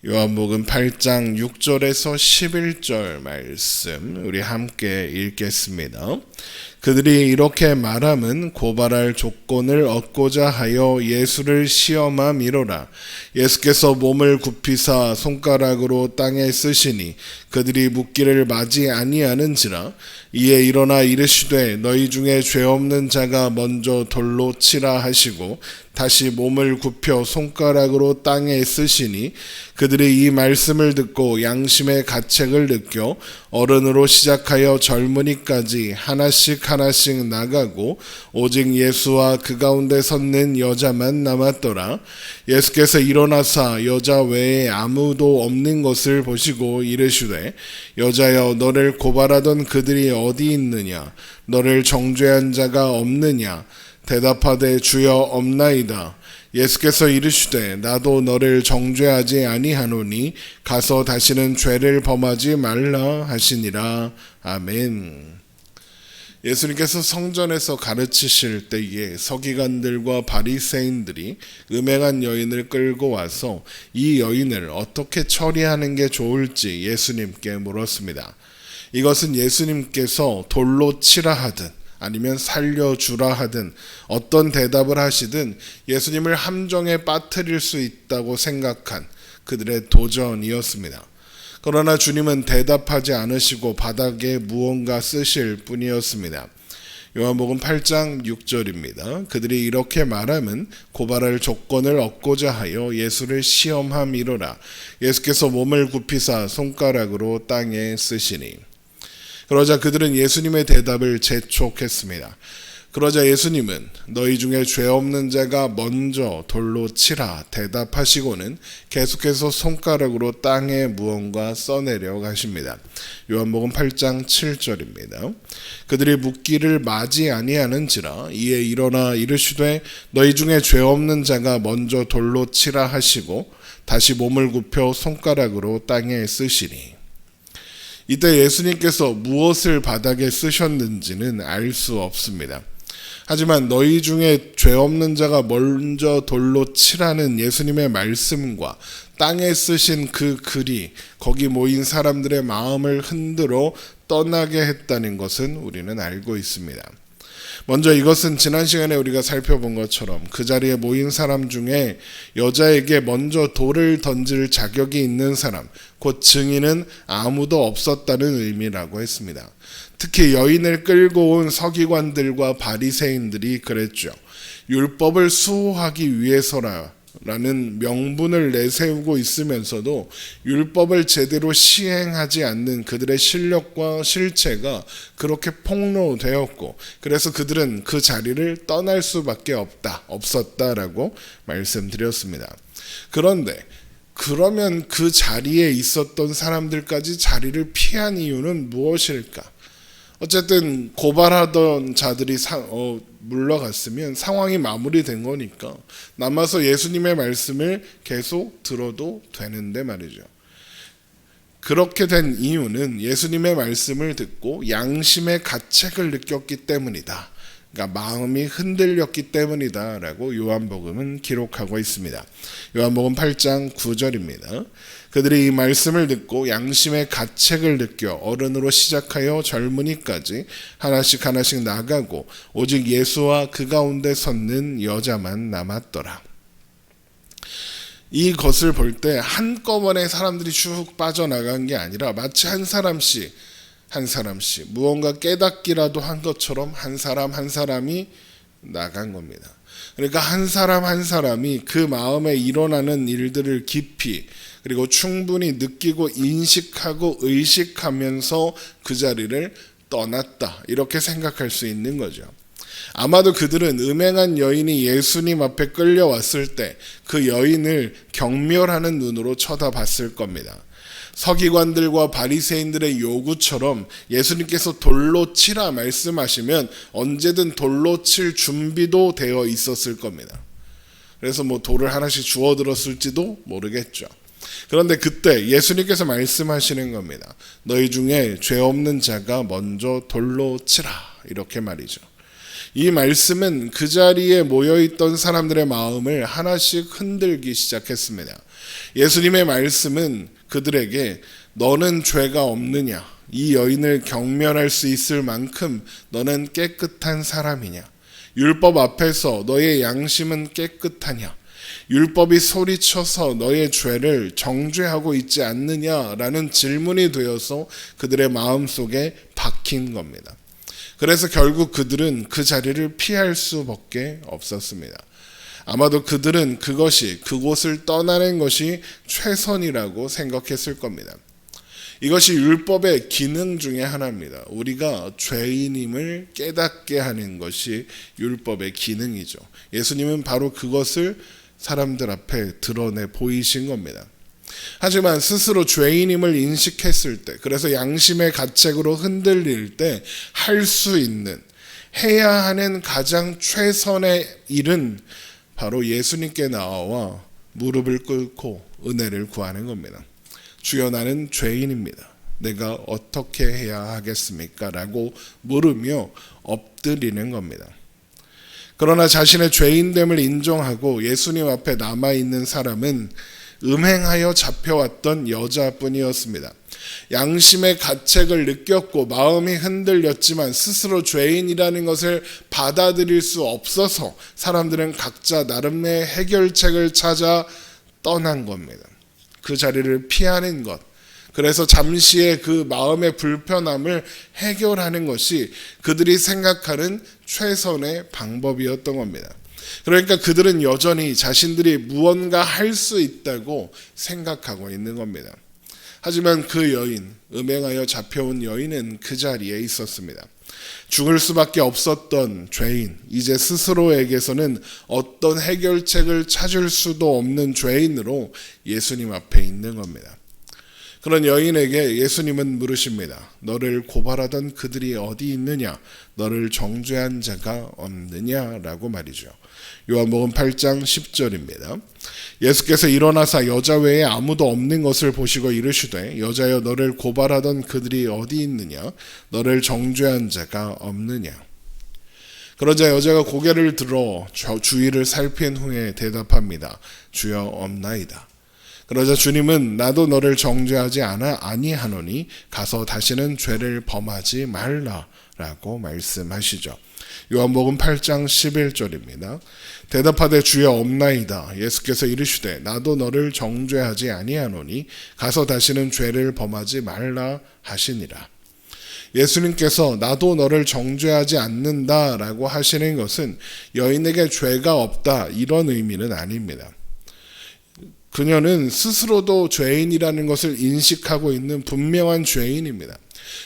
요한복음 8장 6절에서 11절 말씀 우리 함께 읽겠습니다. 그들이 이렇게 말함은 고발할 조건을 얻고자 하여 예수를 시험함이로라. 예수께서 몸을 굽히사 손가락으로 땅에 쓰시니 그들이 묻기를 마지 아니하는지라. 이에 일어나 이르시되 너희 중에 죄 없는 자가 먼저 돌로 치라 하시고 다시 몸을 굽혀 손가락으로 땅에 쓰시니 그들이 이 말씀을 듣고 양심의 가책을 느껴 어른으로 시작하여 젊은이까지 하나씩 나가고 오직 예수와 그 가운데 섰는 여자만 남았더라. 예수께서 일어나사 여자 외에 아무도 없는 것을 보시고 이르시되 여자여 너를 고발하던 그들이 어디 있느냐? 너를 정죄한 자가 없느냐? 대답하되 주여 없나이다. 예수께서 이르시되 나도 너를 정죄하지 아니하노니 가서 다시는 죄를 범하지 말라 하시니라. 아멘. 예수님께서 성전에서 가르치실 때에 서기관들과 바리새인들이 음행한 여인을 끌고 와서 이 여인을 어떻게 처리하는 게 좋을지 예수님께 물었습니다. 이것은 예수님께서 돌로 치라 하든 아니면 살려주라 하든 어떤 대답을 하시든 예수님을 함정에 빠뜨릴 수 있다고 생각한 그들의 도전이었습니다. 그러나 주님은 대답하지 않으시고 바닥에 무언가 쓰실 뿐이었습니다. 요한복음 8장 6절입니다. 그들이 이렇게 말하면 고발할 조건을 얻고자 하여 예수를 시험함이로라. 예수께서 몸을 굽히사 손가락으로 땅에 쓰시니. 그러자 그들은 예수님의 대답을 재촉했습니다. 그러자 예수님은 너희 중에 죄 없는 자가 먼저 돌로 치라 대답하시고는 계속해서 손가락으로 땅에 무언가 써내려 가십니다. 요한복음 8장 7절입니다. 그들이 묻기를 마지 아니하는지라. 이에 일어나 이르시되 너희 중에 죄 없는 자가 먼저 돌로 치라 하시고 다시 몸을 굽혀 손가락으로 땅에 쓰시니. 이때 예수님께서 무엇을 바닥에 쓰셨는지는 알 수 없습니다. 하지만 너희 중에 죄 없는 자가 먼저 돌로 치라는 예수님의 말씀과 땅에 쓰신 그 글이 거기 모인 사람들의 마음을 흔들어 떠나게 했다는 것은 우리는 알고 있습니다. 먼저 이것은 지난 시간에 우리가 살펴본 것처럼 그 자리에 모인 사람 중에 여자에게 먼저 돌을 던질 자격이 있는 사람, 곧 증인은 아무도 없었다는 의미라고 했습니다. 특히 여인을 끌고 온 서기관들과 바리새인들이 그랬죠. 율법을 수호하기 위해서라는 명분을 내세우고 있으면서도 율법을 제대로 시행하지 않는 그들의 실력과 실체가 그렇게 폭로되었고, 그래서 그들은 그 자리를 떠날 수밖에 없었다라고 말씀드렸습니다. 그런데 그러면 그 자리에 있었던 사람들까지 자리를 피한 이유는 무엇일까? 어쨌든 고발하던 자들이 물러갔으면 상황이 마무리된 거니까 남아서 예수님의 말씀을 계속 들어도 되는데 말이죠. 그렇게 된 이유는 예수님의 말씀을 듣고 양심의 가책을 느꼈기 때문이다. 그러니까 마음이 흔들렸기 때문이다 라고 요한복음은 기록하고 있습니다. 요한복음 8장 9절입니다. 그들이 이 말씀을 듣고 양심의 가책을 느껴 어른으로 시작하여 젊은이까지 하나씩 나가고 오직 예수와 그 가운데 섰는 여자만 남았더라. 이것을 볼 때 한꺼번에 사람들이 쭉 빠져나간 게 아니라 마치 한 사람씩 무언가 깨닫기라도 한 것처럼 한 사람이 나간 겁니다. 그러니까 한 사람이 그 마음에 일어나는 일들을 깊이 그리고 충분히 느끼고 인식하고 의식하면서 그 자리를 떠났다. 이렇게 생각할 수 있는 거죠. 아마도 그들은 음행한 여인이 예수님 앞에 끌려왔을 때 그 여인을 경멸하는 눈으로 쳐다봤을 겁니다. 서기관들과 바리새인들의 요구처럼 예수님께서 돌로 치라 말씀하시면 언제든 돌로 칠 준비도 되어 있었을 겁니다. 그래서 돌을 하나씩 주워 들었을지도 모르겠죠. 그런데 그때 예수님께서 말씀하시는 겁니다. 너희 중에 죄 없는 자가 먼저 돌로 치라. 이렇게 말이죠. 이 말씀은 그 자리에 모여있던 사람들의 마음을 하나씩 흔들기 시작했습니다. 예수님의 말씀은 그들에게 너는 죄가 없느냐? 이 여인을 경멸할 수 있을 만큼 너는 깨끗한 사람이냐? 율법 앞에서 너의 양심은 깨끗하냐? 율법이 소리쳐서 너의 죄를 정죄하고 있지 않느냐라는 질문이 되어서 그들의 마음속에 박힌 겁니다. 그래서 결국 그들은 그 자리를 피할 수밖에 없었습니다. 아마도 그들은 그곳을 떠나는 것이 최선이라고 생각했을 겁니다. 이것이 율법의 기능 중에 하나입니다. 우리가 죄인임을 깨닫게 하는 것이 율법의 기능이죠. 예수님은 바로 그것을 사람들 앞에 드러내 보이신 겁니다. 하지만 스스로 죄인임을 인식했을 때, 그래서 양심의 가책으로 흔들릴 때 할 수 있는, 해야 하는 가장 최선의 일은 바로 예수님께 나와 무릎을 꿇고 은혜를 구하는 겁니다. 주여 나는 죄인입니다. 내가 어떻게 해야 하겠습니까? 라고 물으며 엎드리는 겁니다. 그러나 자신의 죄인됨을 인정하고 예수님 앞에 남아있는 사람은 음행하여 잡혀왔던 여자뿐이었습니다. 양심의 가책을 느꼈고 마음이 흔들렸지만 스스로 죄인이라는 것을 받아들일 수 없어서 사람들은 각자 나름의 해결책을 찾아 떠난 겁니다. 그 자리를 피하는 것. 그래서 잠시의 그 마음의 불편함을 해결하는 것이 그들이 생각하는 최선의 방법이었던 겁니다. 그러니까 그들은 여전히 자신들이 무언가 할 수 있다고 생각하고 있는 겁니다. 하지만 그 여인, 음행하여 잡혀온 여인은 그 자리에 있었습니다. 죽을 수밖에 없었던 죄인, 이제 스스로에게서는 어떤 해결책을 찾을 수도 없는 죄인으로 예수님 앞에 있는 겁니다. 그런 여인에게 예수님은 물으십니다. 너를 고발하던 그들이 어디 있느냐? 너를 정죄한 자가 없느냐라고 말이죠. 요한복음 8장 10절입니다. 예수께서 일어나사 여자 외에 아무도 없는 것을 보시고 이르시되 여자여 너를 고발하던 그들이 어디 있느냐? 너를 정죄한 자가 없느냐? 그러자 여자가 고개를 들어 주위를 살핀 후에 대답합니다. 주여 없나이다. 그러자 주님은 나도 너를 정죄하지 아니하노니 가서 다시는 죄를 범하지 말라라고 말씀하시죠. 요한복음 8장 11절입니다. 대답하되 주여 없나이다. 예수께서 이르시되 나도 너를 정죄하지 아니하노니 가서 다시는 죄를 범하지 말라 하시니라. 예수님께서 나도 너를 정죄하지 않는다라고 하시는 것은 여인에게 죄가 없다 이런 의미는 아닙니다. 그녀는 스스로도 죄인이라는 것을 인식하고 있는 분명한 죄인입니다.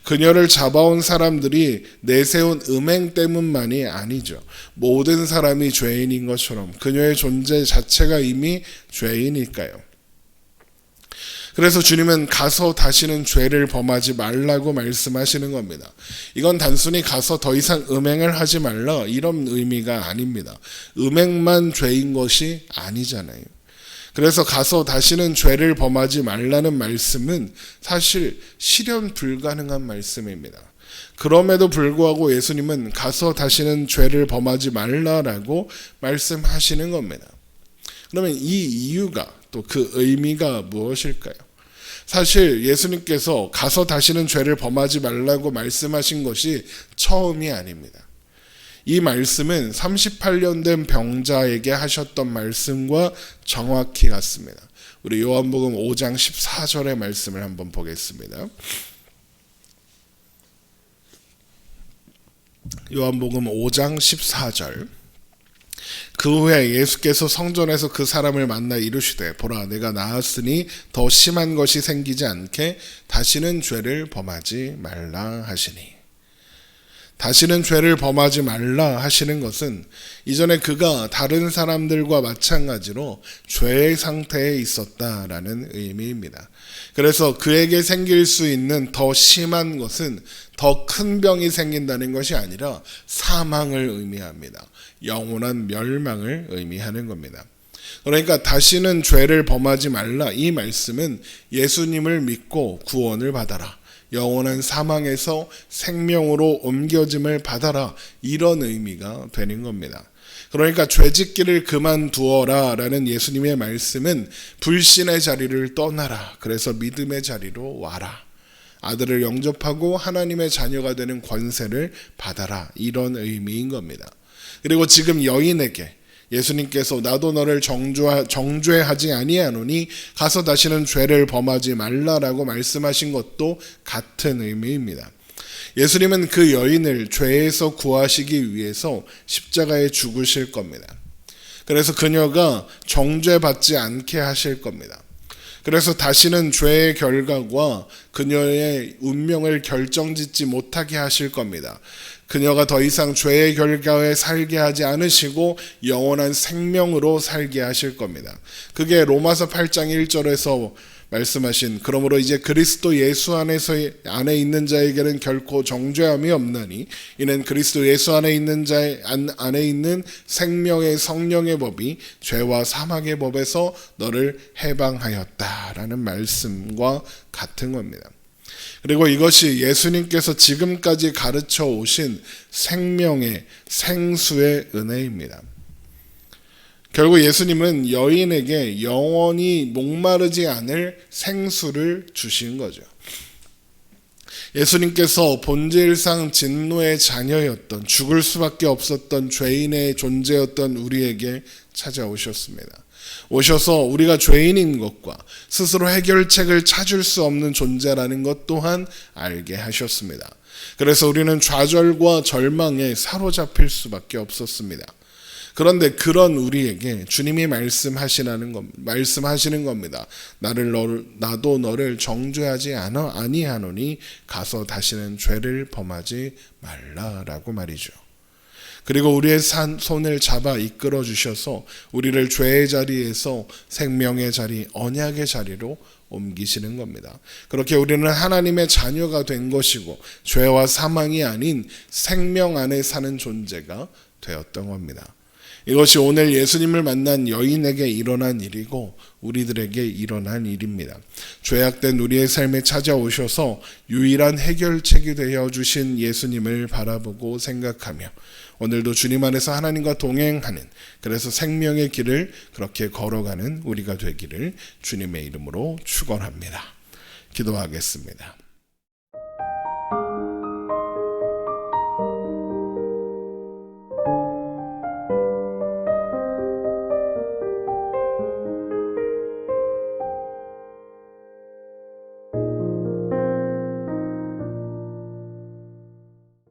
그녀를 잡아온 사람들이 내세운 음행 때문만이 아니죠. 모든 사람이 죄인인 것처럼 그녀의 존재 자체가 이미 죄이니까요. 그래서 주님은 가서 다시는 죄를 범하지 말라고 말씀하시는 겁니다. 이건 단순히 가서 더 이상 음행을 하지 말라 이런 의미가 아닙니다. 음행만 죄인 것이 아니잖아요. 그래서 가서 다시는 죄를 범하지 말라는 말씀은 사실 실현 불가능한 말씀입니다. 그럼에도 불구하고 예수님은 가서 다시는 죄를 범하지 말라라고 말씀하시는 겁니다. 그러면 이 이유가 또 그 의미가 무엇일까요? 사실 예수님께서 가서 다시는 죄를 범하지 말라고 말씀하신 것이 처음이 아닙니다. 이 말씀은 38년 된 병자에게 하셨던 말씀과 정확히 같습니다. 우리 요한복음 5장 14절의 말씀을 한번 보겠습니다. 요한복음 5장 14절. 그 후에 예수께서 성전에서 그 사람을 만나 이르시되 보라 내가 나았으니 더 심한 것이 생기지 않게 다시는 죄를 범하지 말라 하시니. 다시는 죄를 범하지 말라 하시는 것은 이전에 그가 다른 사람들과 마찬가지로 죄의 상태에 있었다라는 의미입니다. 그래서 그에게 생길 수 있는 더 심한 것은 더 큰 병이 생긴다는 것이 아니라 사망을 의미합니다. 영원한 멸망을 의미하는 겁니다. 그러니까 다시는 죄를 범하지 말라 이 말씀은 예수님을 믿고 구원을 받아라. 영원한 사망에서 생명으로 옮겨짐을 받아라. 이런 의미가 되는 겁니다. 그러니까 죄짓기를 그만두어라 라는 예수님의 말씀은 불신의 자리를 떠나라. 그래서 믿음의 자리로 와라. 아들을 영접하고 하나님의 자녀가 되는 권세를 받아라. 이런 의미인 겁니다. 그리고 지금 여인에게 예수님께서 나도 너를 정죄하지 아니하노니 가서 다시는 죄를 범하지 말라라고 말씀하신 것도 같은 의미입니다. 예수님은 그 여인을 죄에서 구하시기 위해서 십자가에 죽으실 겁니다. 그래서 그녀가 정죄받지 않게 하실 겁니다. 그래서 다시는 죄의 결과와 그녀의 운명을 결정짓지 못하게 하실 겁니다. 그녀가 더 이상 죄의 결과에 살게 하지 않으시고 영원한 생명으로 살게 하실 겁니다. 그게 로마서 8장 1절에서 말씀하신 그러므로 이제 그리스도 예수 안에 있는 자에게는 결코 정죄함이 없나니 이는 그리스도 예수 안에 있는 안에 있는 생명의 성령의 법이 죄와 사망의 법에서 너를 해방하였다라는 말씀과 같은 겁니다. 그리고 이것이 예수님께서 지금까지 가르쳐 오신 생명의 생수의 은혜입니다. 결국 예수님은 여인에게 영원히 목마르지 않을 생수를 주신 거죠. 예수님께서 본질상 진노의 자녀였던 죽을 수밖에 없었던 죄인의 존재였던 우리에게 찾아오셨습니다. 오셔서 우리가 죄인인 것과 스스로 해결책을 찾을 수 없는 존재라는 것 또한 알게 하셨습니다. 그래서 우리는 좌절과 절망에 사로잡힐 수밖에 없었습니다. 그런데 그런 우리에게 주님이 말씀하시는 겁니다. 나도 너를 정죄하지 아니하노니 가서 다시는 죄를 범하지 말라라고 말이죠. 그리고 우리의 손을 잡아 이끌어 주셔서 우리를 죄의 자리에서 생명의 자리, 언약의 자리로 옮기시는 겁니다. 그렇게 우리는 하나님의 자녀가 된 것이고 죄와 사망이 아닌 생명 안에 사는 존재가 되었던 겁니다. 이것이 오늘 예수님을 만난 여인에게 일어난 일이고 우리들에게 일어난 일입니다. 죄악된 우리의 삶에 찾아오셔서 유일한 해결책이 되어 주신 예수님을 바라보고 생각하며 오늘도 주님 안에서 하나님과 동행하는, 그래서 생명의 길을 그렇게 걸어가는 우리가 되기를 주님의 이름으로 축원합니다. 기도하겠습니다.